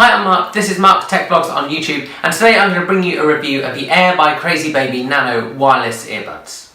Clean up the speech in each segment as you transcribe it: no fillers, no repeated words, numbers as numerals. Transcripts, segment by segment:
Hi, I'm Mark, this is Mark Tech Vlogs on YouTube, and today I'm going to bring you a review of the Air by crazybaby NANO wireless earbuds.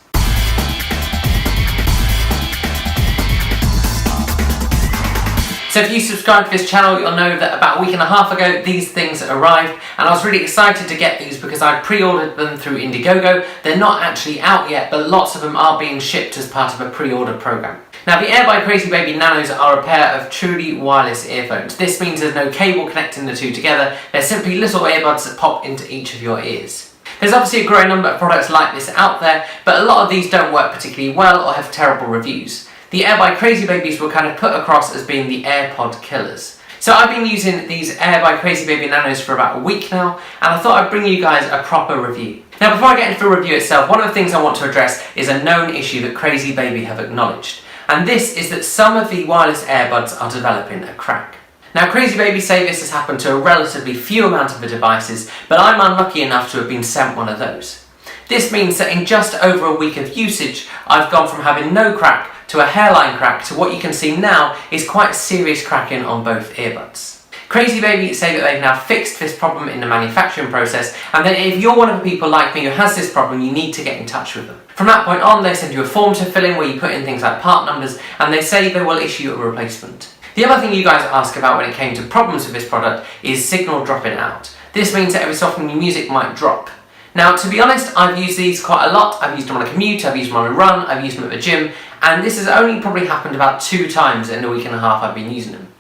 So if you subscribe to this channel, you'll know that about a week and a half ago these things arrived, and I was really excited to get these because I pre-ordered them through Indiegogo. They're not actually out yet, but lots of them are being shipped as part of a pre-order program. Now, the Air by crazybaby Nanos are a pair of truly wireless earphones. This means there's no cable connecting the two together. They're simply little earbuds that pop into each of your ears. There's obviously a growing number of products like this out there, but a lot of these don't work particularly well or have terrible reviews. The Air by crazybabies were kind of put across as being the AirPod killers. So I've been using these Air by crazybaby Nanos for about a week now, and I thought I'd bring you guys a proper review. Now, before I get into the review itself, one of the things I want to address is a known issue that crazybaby have acknowledged. And this is that some of the wireless earbuds are developing a crack. Now, crazybaby say this has happened to a relatively few amount of the devices, but I'm unlucky enough to have been sent one of those. This means that in just over a week of usage, I've gone from having no crack to a hairline crack to what you can see now is quite serious cracking on both earbuds. Crazybaby say that they've now fixed this problem in the manufacturing process, and that if you're one of the people like me who has this problem, you need to get in touch with them. From that point on, they send you a form to fill in where you put in things like part numbers, and they say they will issue a replacement. The other thing you guys ask about when it came to problems with this product is signal dropping out. This means that every so often your music might drop. Now, to be honest, I've used these quite a lot. I've used them on a commute, I've used them on a run, I've used them at the gym, and this has only probably happened about 2 times in the week and a half I've been using them.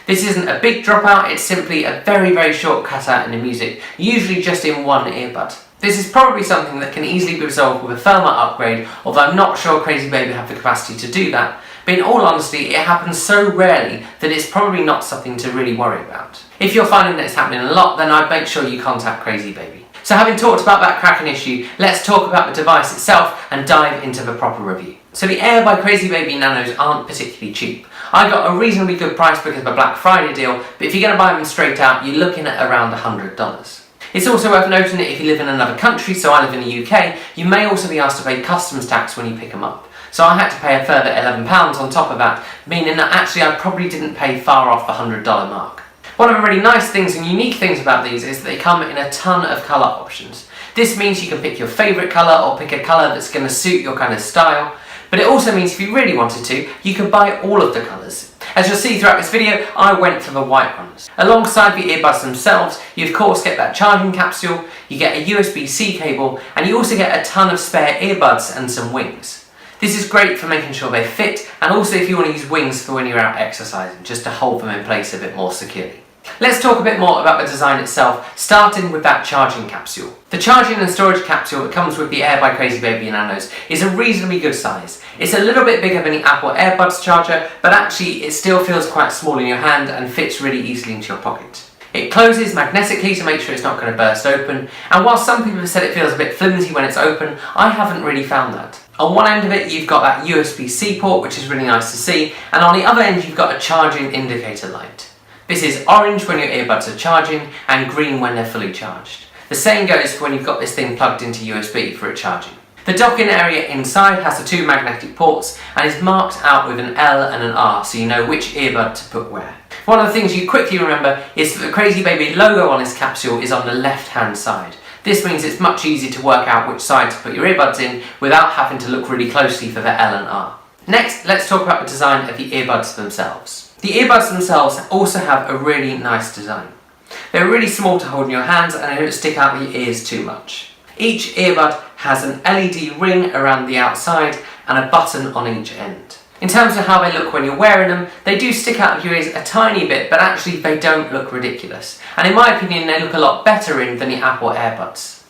This isn't a big dropout, it's simply a very, very short cutout in the music, usually just in one earbud. This is probably something that can easily be resolved with a firmware upgrade, although I'm not sure crazybaby have the capacity to do that. But in all honesty, it happens so rarely that it's probably not something to really worry about. If you're finding that it's happening a lot, then I'd make sure you contact crazybaby. So having talked about that cracking issue, let's talk about the device itself and dive into the proper review. So the Air by crazybaby Nanos aren't particularly cheap. I got a reasonably good price because of a Black Friday deal, but if you're going to buy them straight out, you're looking at around $100. It's also worth noting that if you live in another country, so I live in the UK, you may also be asked to pay customs tax when you pick them up. So I had to pay a further £11 on top of that, meaning that actually I probably didn't pay far off the $100 mark. One of the really nice things and unique things about these is that they come in a ton of colour options. This means you can pick your favourite colour or pick a colour that's going to suit your kind of style, but it also means if you really wanted to, you could buy all of the colours. As you'll see throughout this video, I went for the white ones. Alongside the earbuds themselves, you of course get that charging capsule, you get a USB-C cable, and you also get a ton of spare earbuds and some wings. This is great for making sure they fit, and also if you want to use wings for when you're out exercising, just to hold them in place a bit more securely. Let's talk a bit more about the design itself, starting with that charging capsule. The charging and storage capsule that comes with the Air by crazybaby Nanos is a reasonably good size. It's a little bit bigger than the Apple Earbuds charger, but actually it still feels quite small in your hand and fits really easily into your pocket. It closes magnetically to make sure it's not going to burst open, and while some people have said it feels a bit flimsy when it's open, I haven't really found that. On one end of it you've got that USB-C port, which is really nice to see, and on the other end you've got a charging indicator light. This is orange when your earbuds are charging and green when they're fully charged. The same goes for when you've got this thing plugged into USB for it charging. The docking area inside has the 2 magnetic ports and is marked out with an L and an R so you know which earbud to put where. One of the things you quickly remember is that the crazybaby logo on this capsule is on the left hand side. This means it's much easier to work out which side to put your earbuds in without having to look really closely for the L and R. Next, let's talk about the design of the earbuds themselves. The earbuds themselves also have a really nice design. They're really small to hold in your hands and they don't stick out the ears too much. Each earbud has an LED ring around the outside and a button on each end. In terms of how they look when you're wearing them, they do stick out of your ears a tiny bit, but actually they don't look ridiculous. And in my opinion, they look a lot better in than the Apple Earbuds.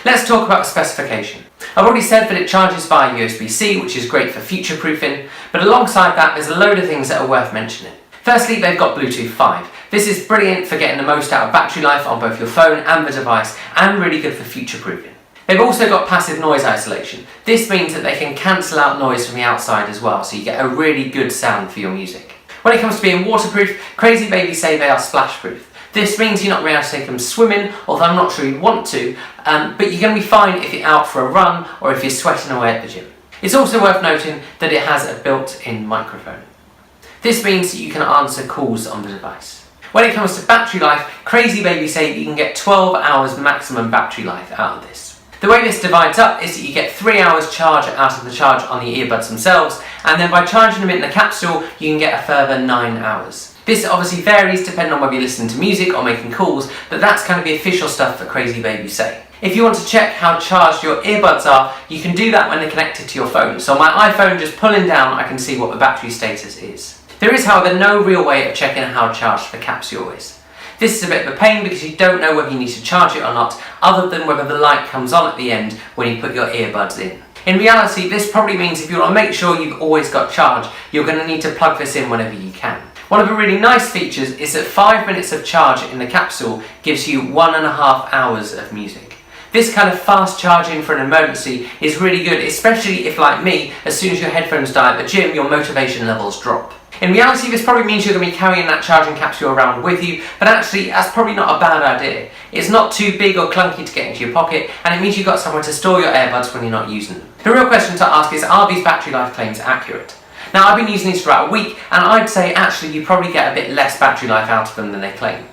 Let's talk about the specification. I've already said that it charges via USB-C, which is great for future-proofing, but alongside that there's a load of things that are worth mentioning. Firstly, they've got Bluetooth 5. This is brilliant for getting the most out of battery life on both your phone and the device, and really good for future-proofing. They've also got passive noise isolation. This means that they can cancel out noise from the outside as well, so you get a really good sound for your music. When it comes to being waterproof, crazybaby say they are splash-proof. This means you're not going to have to take them swimming, although I'm not sure you want to, but you're going to be fine if you're out for a run or if you're sweating away at the gym. It's also worth noting that it has a built-in microphone. This means that you can answer calls on the device. When it comes to battery life, crazybaby say that you can get 12 hours maximum battery life out of this. The way this divides up is that you get 3 hours charge out of the charge on the earbuds themselves, and then by charging them in the capsule, you can get a further 9 hours. This obviously varies depending on whether you're listening to music or making calls, but that's kind of the official stuff that crazybaby say. If you want to check how charged your earbuds are, you can do that when they're connected to your phone. So on my iPhone, just pulling down, I can see what the battery status is. There is, however, no real way of checking how charged the capsule is. This is a bit of a pain because you don't know whether you need to charge it or not, other than whether the light comes on at the end when you put your earbuds in. In reality, this probably means if you want to make sure you've always got charge, you're going to need to plug this in whenever you can. One of the really nice features is that 5 minutes of charge in the capsule gives you 1.5 hours of music. This kind of fast charging for an emergency is really good, especially if, like me, as soon as your headphones die at the gym, your motivation levels drop. In reality, this probably means you're going to be carrying that charging capsule around with you, but actually that's probably not a bad idea. It's not too big or clunky to get into your pocket, and it means you've got somewhere to store your earbuds when you're not using them. The real question to ask is, are these battery life claims accurate? Now, I've been using these for about a week, and I'd say actually you probably get a bit less battery life out of them than they claim.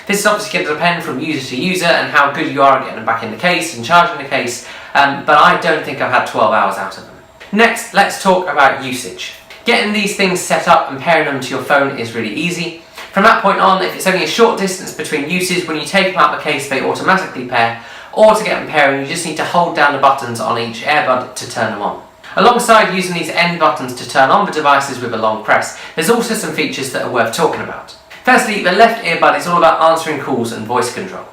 This is obviously going to depend from user to user and how good you are at getting them back in the case and charging the case, but I don't think I've had 12 hours out of them. Next, let's talk about usage. Getting these things set up and pairing them to your phone is really easy. From that point on, if it's only a short distance between uses, when you take them out of the case they automatically pair, or to get them pairing you just need to hold down the buttons on each earbud to turn them on. Alongside using these end buttons to turn on the devices with a long press, there's also some features that are worth talking about. Firstly, the left earbud is all about answering calls and voice control.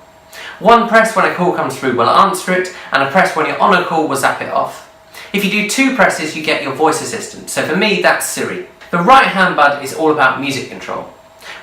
One press when a call comes through will answer it, and a press when you're on a call will zap it off. If you do 2 presses, you get your voice assistant, so for me that's Siri. The right hand bud is all about music control.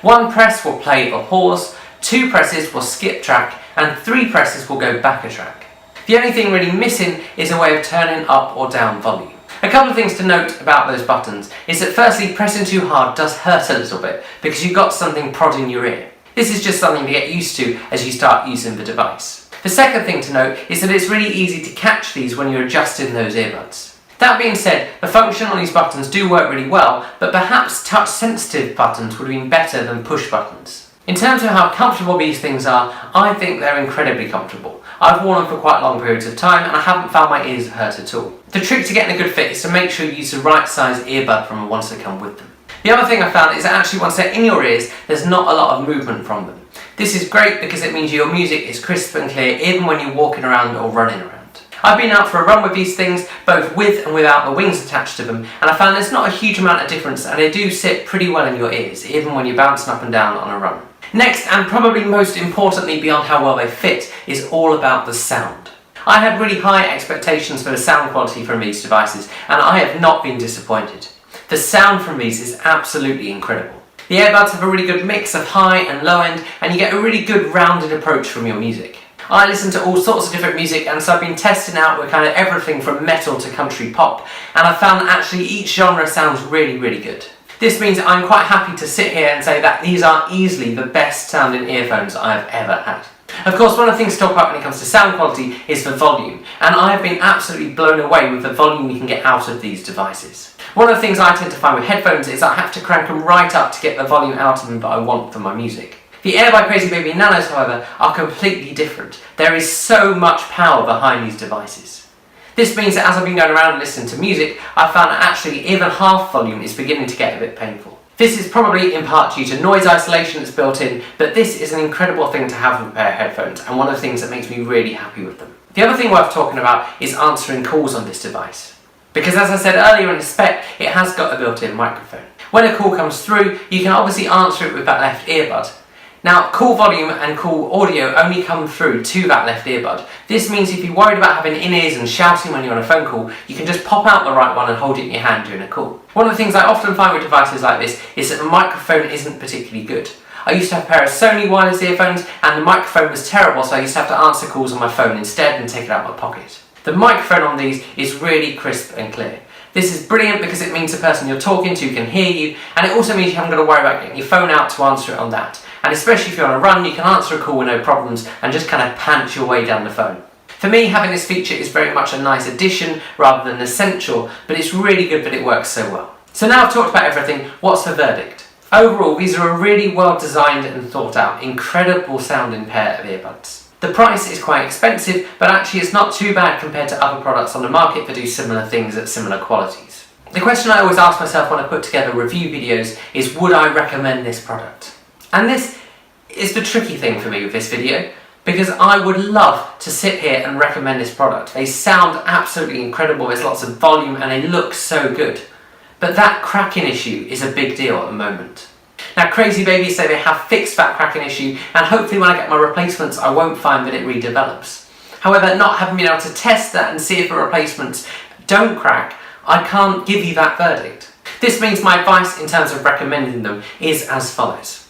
1 press will play or pause, 2 presses will skip track, and 3 presses will go back a track. The only thing really missing is a way of turning up or down volume. A couple of things to note about those buttons is that firstly, pressing too hard does hurt a little bit because you've got something prodding your ear. This is just something to get used to as you start using the device. The second thing to note is that it's really easy to catch these when you're adjusting those earbuds. That being said, the function on these buttons do work really well, but perhaps touch-sensitive buttons would have been better than push buttons. In terms of how comfortable these things are, I think they're incredibly comfortable. I've worn them for quite long periods of time and I haven't found my ears hurt at all. The trick to getting a good fit is to make sure you use the right size earbud from the ones that come with them. The other thing I found is that actually once they're in your ears, there's not a lot of movement from them. This is great because it means your music is crisp and clear even when you're walking around or running around. I've been out for a run with these things, both with and without the wings attached to them, and I found there's not a huge amount of difference and they do sit pretty well in your ears, even when you're bouncing up and down on a run. Next, and probably most importantly beyond how well they fit, is all about the sound. I had really high expectations for the sound quality from these devices, and I have not been disappointed. The sound from these is absolutely incredible. The earbuds have a really good mix of high and low end, and you get a really good rounded approach from your music. I listen to all sorts of different music, and so I've been testing out with kind of everything from metal to country pop, and I've found that actually each genre sounds really, really good. This means I'm quite happy to sit here and say that these are easily the best sounding earphones I've ever had. Of course, one of the things to talk about when it comes to sound quality is the volume, and I have been absolutely blown away with the volume you can get out of these devices. One of the things I tend to find with headphones is I have to crank them right up to get the volume out of them that I want for my music. The Air by crazybaby Nanos, however, are completely different. There is so much power behind these devices. This means that as I've been going around and listening to music, I've found that actually even half volume is beginning to get a bit painful. This is probably in part due to noise isolation that's built in, but this is an incredible thing to have with a pair of headphones and one of the things that makes me really happy with them. The other thing worth talking about is answering calls on this device. Because as I said earlier in the spec, it has got a built-in microphone. When a call comes through, you can obviously answer it with that left earbud. Now, call volume and call audio only come through to that left earbud. This means if you're worried about having in-ears and shouting when you're on a phone call, you can just pop out the right one and hold it in your hand during a call. One of the things I often find with devices like this is that the microphone isn't particularly good. I used to have a pair of Sony wireless earphones and the microphone was terrible, so I used to have to answer calls on my phone instead and take it out of my pocket. The microphone on these is really crisp and clear. This is brilliant because it means the person you're talking to can hear you, and it also means you haven't got to worry about getting your phone out to answer it on that. And especially if you're on a run, you can answer a call with no problems and just kind of pant your way down the phone. For me, having this feature is very much a nice addition rather than essential, but it's really good that it works so well. So now I've talked about everything, what's the verdict? Overall, these are a really well designed and thought out, incredible sounding pair of earbuds. The price is quite expensive, but actually it's not too bad compared to other products on the market that do similar things at similar qualities. The question I always ask myself when I put together review videos is, would I recommend this product? And this is the tricky thing for me with this video, because I would love to sit here and recommend this product. They sound absolutely incredible, there's lots of volume and they look so good. But that cracking issue is a big deal at the moment. Now crazybaby say they have fixed that cracking issue, and hopefully when I get my replacements I won't find that it redevelops. However, not having been able to test that and see if the replacements don't crack, I can't give you that verdict. This means my advice in terms of recommending them is as follows.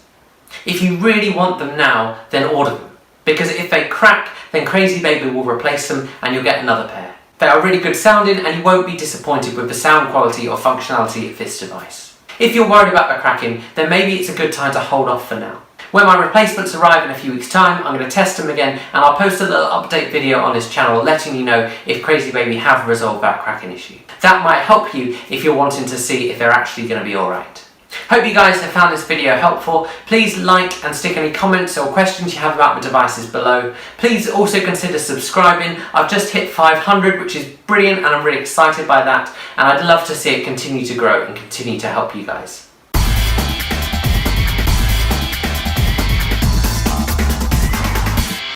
If you really want them now, then order them. Because if they crack, then crazybaby will replace them and you'll get another pair. They are really good sounding and you won't be disappointed with the sound quality or functionality of this device. If you're worried about the cracking, then maybe it's a good time to hold off for now. When my replacements arrive in a few weeks' time, I'm going to test them again and I'll post a little update video on this channel letting you know if crazybaby have resolved that cracking issue. That might help you if you're wanting to see if they're actually going to be alright. Hope you guys have found this video helpful. Please like and stick any comments or questions you have about the devices below. Please also consider subscribing. I've just hit 500, which is brilliant and I'm really excited by that, and I'd love to see it continue to grow and continue to help you guys.